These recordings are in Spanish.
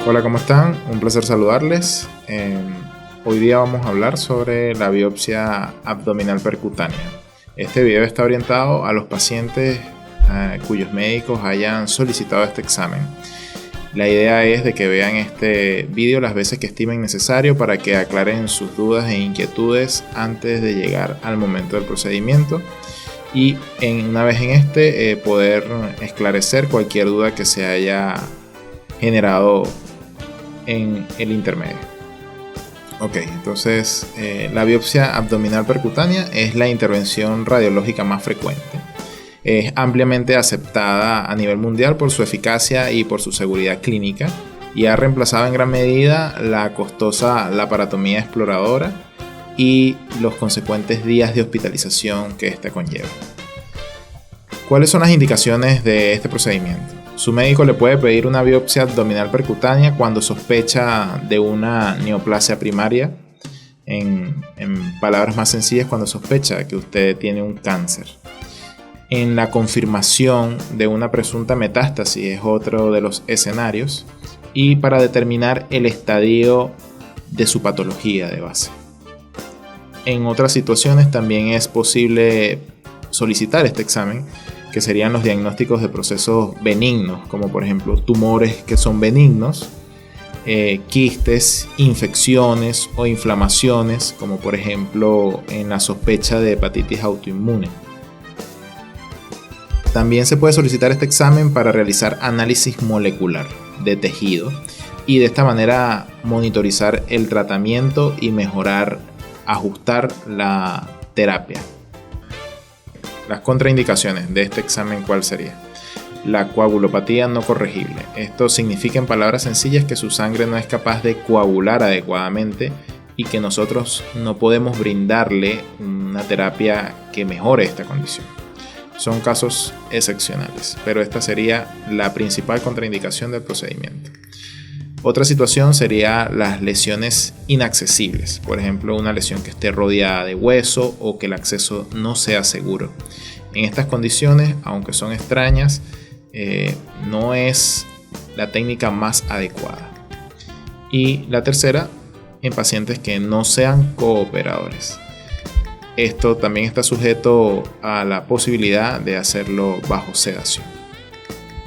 Hola, ¿cómo están? Un placer saludarles. Hoy día vamos a hablar sobre la biopsia abdominal percutánea. Este video está orientado a los pacientes cuyos médicos hayan solicitado este examen. La idea es de que vean este video las veces que estimen necesario para que aclaren sus dudas e inquietudes antes de llegar al momento del procedimiento y una vez en poder esclarecer cualquier duda que se haya generado en el intermedio. Ok, entonces la biopsia abdominal percutánea es la intervención radiológica más frecuente. Es ampliamente aceptada a nivel mundial por su eficacia y por su seguridad clínica y ha reemplazado en gran medida la costosa laparotomía exploradora y los consecuentes días de hospitalización que ésta conlleva. ¿Cuáles son las indicaciones de este procedimiento? Su médico le puede pedir una biopsia abdominal percutánea cuando sospecha de una neoplasia primaria. En palabras más sencillas, cuando sospecha que usted tiene un cáncer. En la confirmación de una presunta metástasis es otro de los escenarios. Y para determinar el estadio de su patología de base. En otras situaciones también es posible solicitar este examen, que serían los diagnósticos de procesos benignos, como por ejemplo tumores que son benignos, quistes, infecciones o inflamaciones, como por ejemplo en la sospecha de hepatitis autoinmune. También se puede solicitar este examen para realizar análisis molecular de tejido y de esta manera monitorizar el tratamiento y ajustar la terapia. Las contraindicaciones de este examen, ¿cuál sería? La coagulopatía no corregible. Esto significa en palabras sencillas que su sangre no es capaz de coagular adecuadamente y que nosotros no podemos brindarle una terapia que mejore esta condición. Son casos excepcionales, pero esta sería la principal contraindicación del procedimiento. Otra situación sería las lesiones inaccesibles, por ejemplo una lesión que esté rodeada de hueso o que el acceso no sea seguro. En estas condiciones, aunque son extrañas, no es la técnica más adecuada. Y la tercera, en pacientes que no sean cooperadores. Esto también está sujeto a la posibilidad de hacerlo bajo sedación.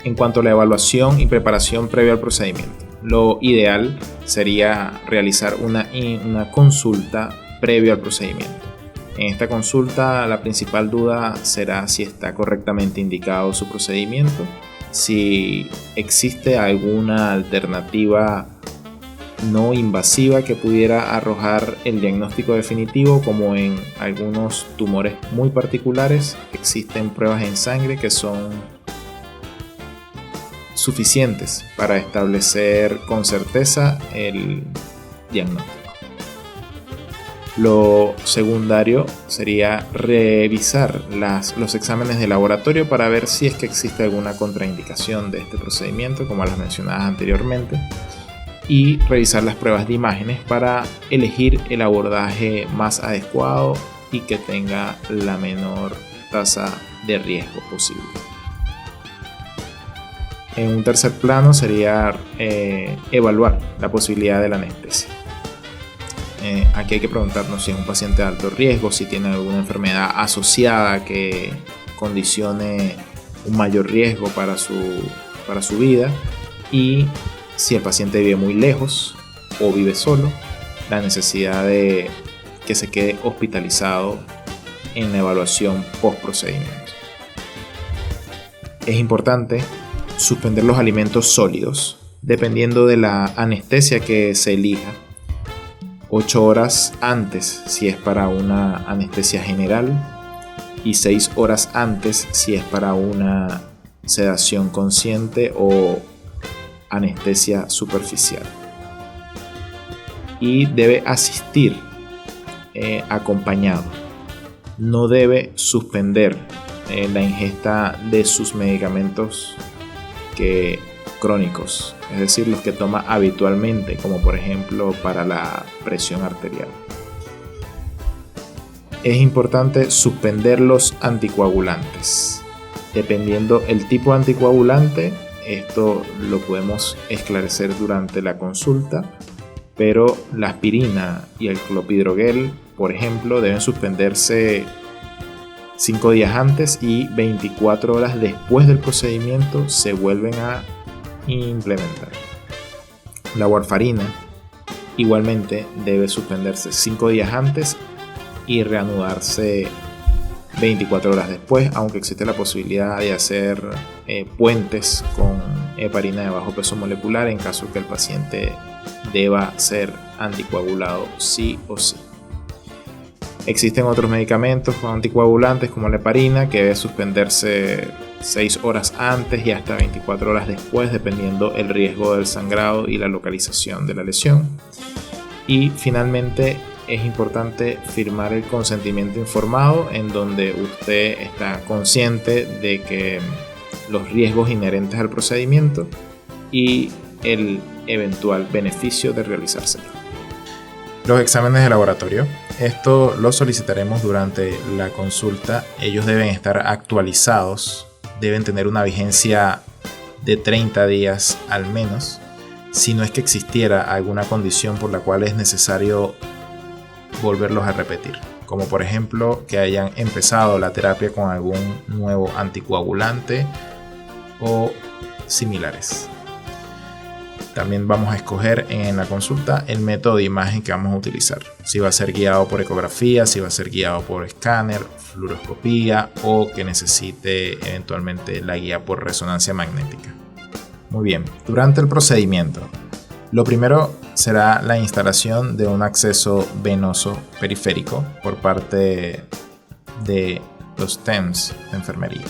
En cuanto a la evaluación y preparación previa al procedimiento, lo ideal sería realizar una consulta previa al procedimiento. En esta consulta la principal duda será si está correctamente indicado su procedimiento, si existe alguna alternativa no invasiva que pudiera arrojar el diagnóstico definitivo, como en algunos tumores muy particulares existen pruebas en sangre que son suficientes para establecer con certeza el diagnóstico. Lo secundario sería revisar los exámenes de laboratorio para ver si es que existe alguna contraindicación de este procedimiento, como las mencionadas anteriormente, y revisar las pruebas de imágenes para elegir el abordaje más adecuado y que tenga la menor tasa de riesgo posible. En un tercer plano sería evaluar la posibilidad de la anestesia. Aquí hay que preguntarnos si es un paciente de alto riesgo, si tiene alguna enfermedad asociada que condicione un mayor riesgo para su vida, y si el paciente vive muy lejos o vive solo, la necesidad de que se quede hospitalizado en la evaluación post procedimiento. Es importante suspender los alimentos sólidos dependiendo de la anestesia que se elija, 8 horas antes si es para una anestesia general y 6 horas antes si es para una sedación consciente o anestesia superficial. Y debe asistir acompañado. No debe suspender la ingesta de sus medicamentos crónicos, es decir, los que toma habitualmente, como por ejemplo para la presión arterial. Es importante suspender los anticoagulantes. Dependiendo el tipo de anticoagulante, esto lo podemos esclarecer durante la consulta, pero la aspirina y el clopidogrel, por ejemplo, deben suspenderse 5 días antes y 24 horas después del procedimiento se vuelven a implementar. La warfarina igualmente debe suspenderse 5 días antes y reanudarse 24 horas después, aunque existe la posibilidad de hacer puentes con heparina de bajo peso molecular en caso que el paciente deba ser anticoagulado sí o sí. Existen otros medicamentos anticoagulantes como la heparina que debe suspenderse 6 horas antes y hasta 24 horas después, dependiendo el riesgo del sangrado y la localización de la lesión. Y finalmente es importante firmar el consentimiento informado, en donde usted está consciente de que los riesgos inherentes al procedimiento y el eventual beneficio de realizárselo. Los exámenes de laboratorio. Esto lo solicitaremos durante la consulta. Ellos deben estar actualizados, deben tener una vigencia de 30 días al menos, si no es que existiera alguna condición por la cual es necesario volverlos a repetir, como por ejemplo que hayan empezado la terapia con algún nuevo anticoagulante o similares. También vamos a escoger en la consulta el método de imagen que vamos a utilizar, si va a ser guiado por ecografía, si va a ser guiado por escáner, fluoroscopía o que necesite eventualmente la guía por resonancia magnética. Muy bien, durante el procedimiento, lo primero será la instalación de un acceso venoso periférico por parte de los TENS de enfermería.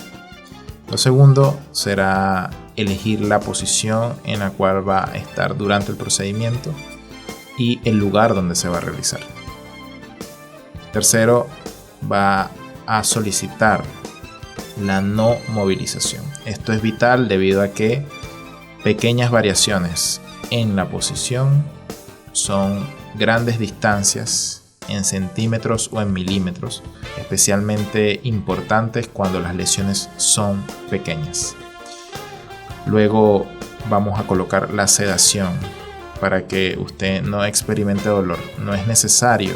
Lo segundo será elegir la posición en la cual va a estar durante el procedimiento y el lugar donde se va a realizar. Tercero, va a solicitar la no movilización. Esto es vital debido a que pequeñas variaciones en la posición son grandes distancias en centímetros o en milímetros, especialmente importantes cuando las lesiones son pequeñas. Luego vamos a colocar la sedación para que usted no experimente dolor. No es necesario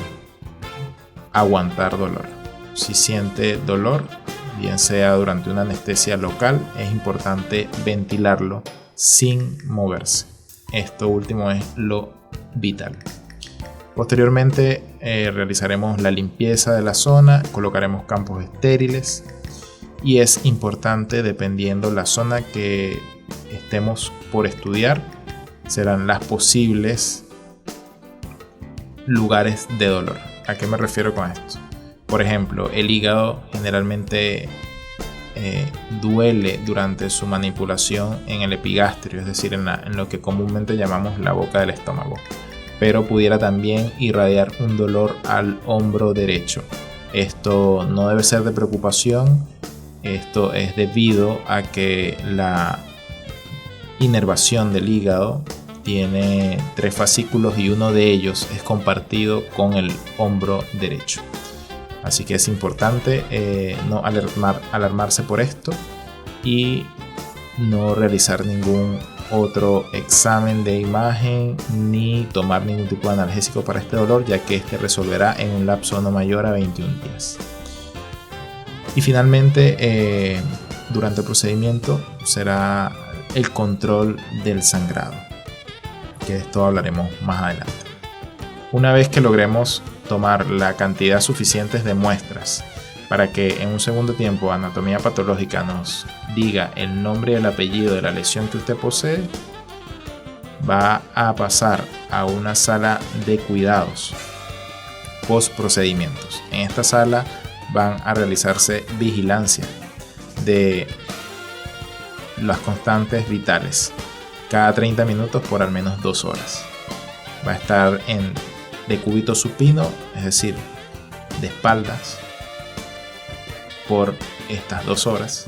aguantar dolor. Si siente dolor, bien sea durante una anestesia local, es importante ventilarlo sin moverse. Esto último es lo vital. Posteriormente realizaremos la limpieza de la zona, colocaremos campos estériles y es importante, dependiendo la zona que estemos por estudiar, serán las posibles lugares de dolor. ¿A qué me refiero con esto? Por ejemplo, el hígado generalmente duele durante su manipulación en el epigastrio, es decir, en lo que comúnmente llamamos la boca del estómago, pero pudiera también irradiar un dolor al hombro derecho. Esto no debe ser de preocupación. Esto es debido a que la inervación del hígado tiene 3 fascículos y uno de ellos es compartido con el hombro derecho. Así que es importante no alarmarse por esto y no realizar ningún otro examen de imagen ni tomar ningún tipo de analgésico para este dolor, ya que este resolverá en un lapso no mayor a 21 días. Y finalmente, durante el procedimiento será el control del sangrado, que de esto hablaremos más adelante. Una vez que logremos tomar la cantidad suficiente de muestras para que en un segundo tiempo anatomía patológica nos diga el nombre y el apellido de la lesión que usted posee, va a pasar a una sala de cuidados post procedimientos. En esta sala van a realizarse vigilancia de las constantes vitales cada 30 minutos por al menos 2 horas. Va a estar en decúbito supino, es decir, de espaldas por estas 2 horas.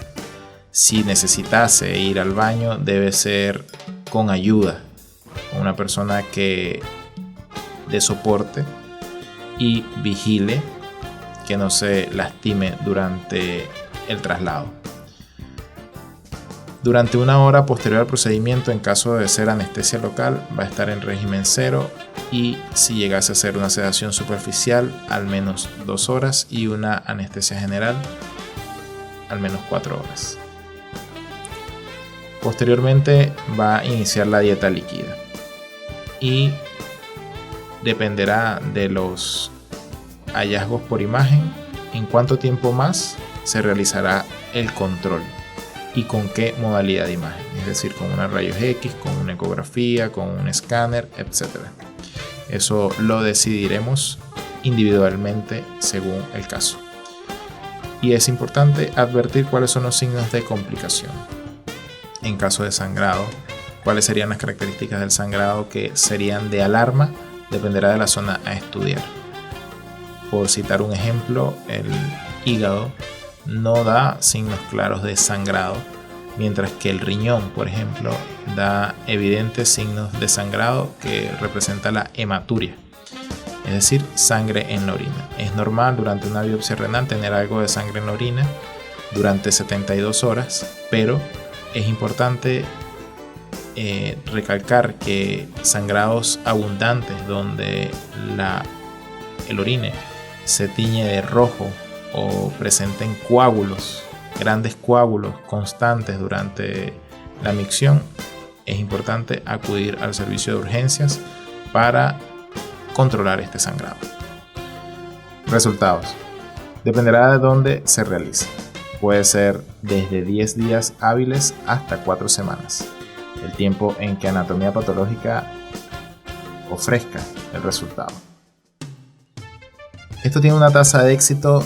Si necesitase ir al baño, debe ser con ayuda, con una persona que dé soporte y vigile que no se lastime durante el traslado. Durante 1 hora posterior al procedimiento, en caso de ser anestesia local, va a estar en régimen 0 y si llegase a ser una sedación superficial, al menos 2 horas y una anestesia general, al menos 4 horas. Posteriormente va a iniciar la dieta líquida y dependerá de los hallazgos por imagen en cuánto tiempo más se realizará el control y con qué modalidad de imagen, es decir, con una rayos X, con una ecografía, con un escáner, etc. Eso lo decidiremos individualmente según el caso. Y es importante advertir cuáles son los signos de complicación. En caso de sangrado, cuáles serían las características del sangrado que serían de alarma, dependerá de la zona a estudiar. Por citar un ejemplo, el hígado no da signos claros de sangrado, mientras que el riñón, por ejemplo, da evidentes signos de sangrado que representa la hematuria, es decir, sangre en la orina. Es normal durante una biopsia renal tener algo de sangre en la orina durante 72 horas, pero es importante recalcar que sangrados abundantes donde el orine se tiñe de rojo o presenten coágulos, grandes coágulos constantes durante la micción, es importante acudir al servicio de urgencias para controlar este sangrado. Resultados. Dependerá de dónde se realice. Puede ser desde 10 días hábiles hasta 4 semanas, el tiempo en que anatomía patológica ofrezca el resultado. Esto tiene una tasa de éxito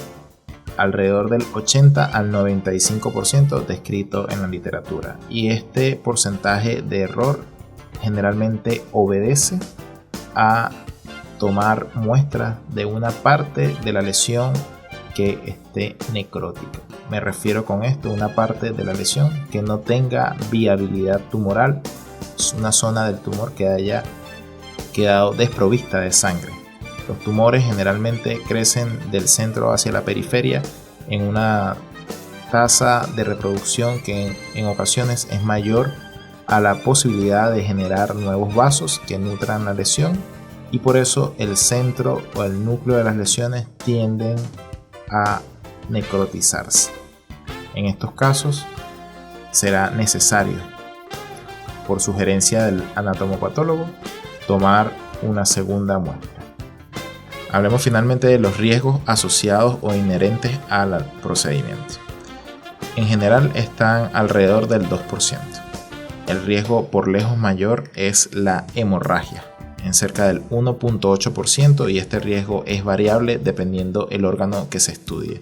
alrededor del 80 al 95% descrito en la literatura, y este porcentaje de error generalmente obedece a tomar muestras de una parte de la lesión que esté necrótica. Me refiero con esto a una parte de la lesión que no tenga viabilidad tumoral, es una zona del tumor que haya quedado desprovista de sangre. Los tumores generalmente crecen del centro hacia la periferia en una tasa de reproducción que en ocasiones es mayor a la posibilidad de generar nuevos vasos que nutran la lesión, y por eso el centro o el núcleo de las lesiones tienden a necrotizarse. En estos casos será necesario, por sugerencia del anatomopatólogo, tomar una segunda muestra. Hablemos finalmente de los riesgos asociados o inherentes al procedimiento. En general están alrededor del 2%. El riesgo por lejos mayor es la hemorragia, en cerca del 1.8%, y este riesgo es variable dependiendo el órgano que se estudie.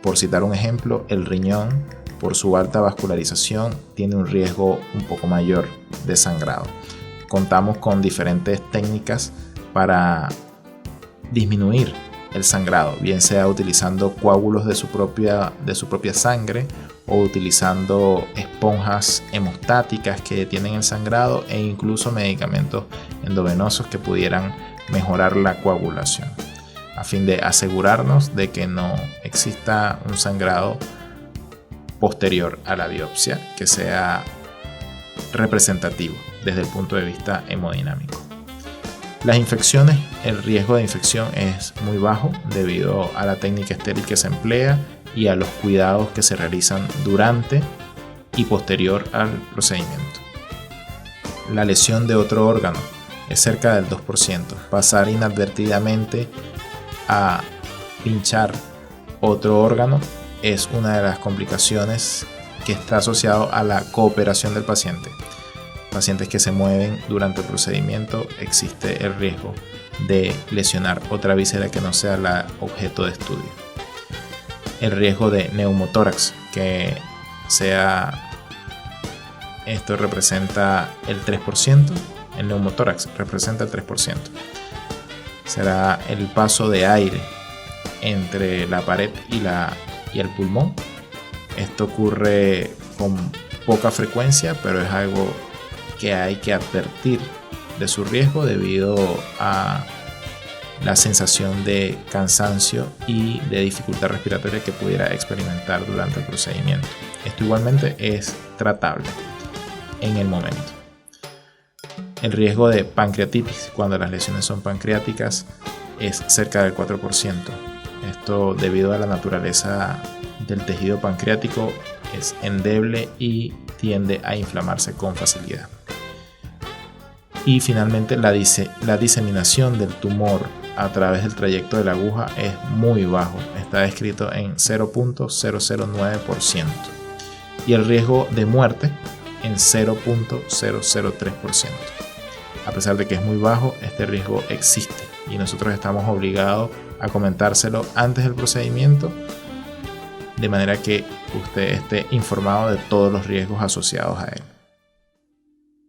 Por citar un ejemplo, el riñón, por su alta vascularización, tiene un riesgo un poco mayor de sangrado. Contamos con diferentes técnicas para disminuir el sangrado, bien sea utilizando coágulos de su propia sangre o utilizando esponjas hemostáticas que detienen el sangrado, e incluso medicamentos endovenosos que pudieran mejorar la coagulación, a fin de asegurarnos de que no exista un sangrado posterior a la biopsia que sea representativo desde el punto de vista hemodinámico. Las infecciones, el riesgo de infección es muy bajo debido a la técnica estéril que se emplea y a los cuidados que se realizan durante y posterior al procedimiento. La lesión de otro órgano es cerca del 2%. Pasar inadvertidamente a pinchar otro órgano es una de las complicaciones que está asociado a la cooperación del paciente. Pacientes que se mueven durante el procedimiento, existe el riesgo de lesionar otra víscera que no sea la objeto de estudio. El riesgo de neumotórax, que sea, esto representa el 3%, el neumotórax representa el 3%. Será el paso de aire entre la pared y el pulmón. Esto ocurre con poca frecuencia, pero es algo que hay que advertir de su riesgo debido a la sensación de cansancio y de dificultad respiratoria que pudiera experimentar durante el procedimiento. Esto igualmente es tratable en el momento. El riesgo de pancreatitis cuando las lesiones son pancreáticas es cerca del 4%. Esto, debido a la naturaleza del tejido pancreático, es endeble y tiende a inflamarse con facilidad. Y finalmente la diseminación del tumor a través del trayecto de la aguja es muy bajo, está descrito en 0.009%, y el riesgo de muerte en 0.003%. A pesar de que es muy bajo, este riesgo existe y nosotros estamos obligados a comentárselo antes del procedimiento, de manera que usted esté informado de todos los riesgos asociados a él.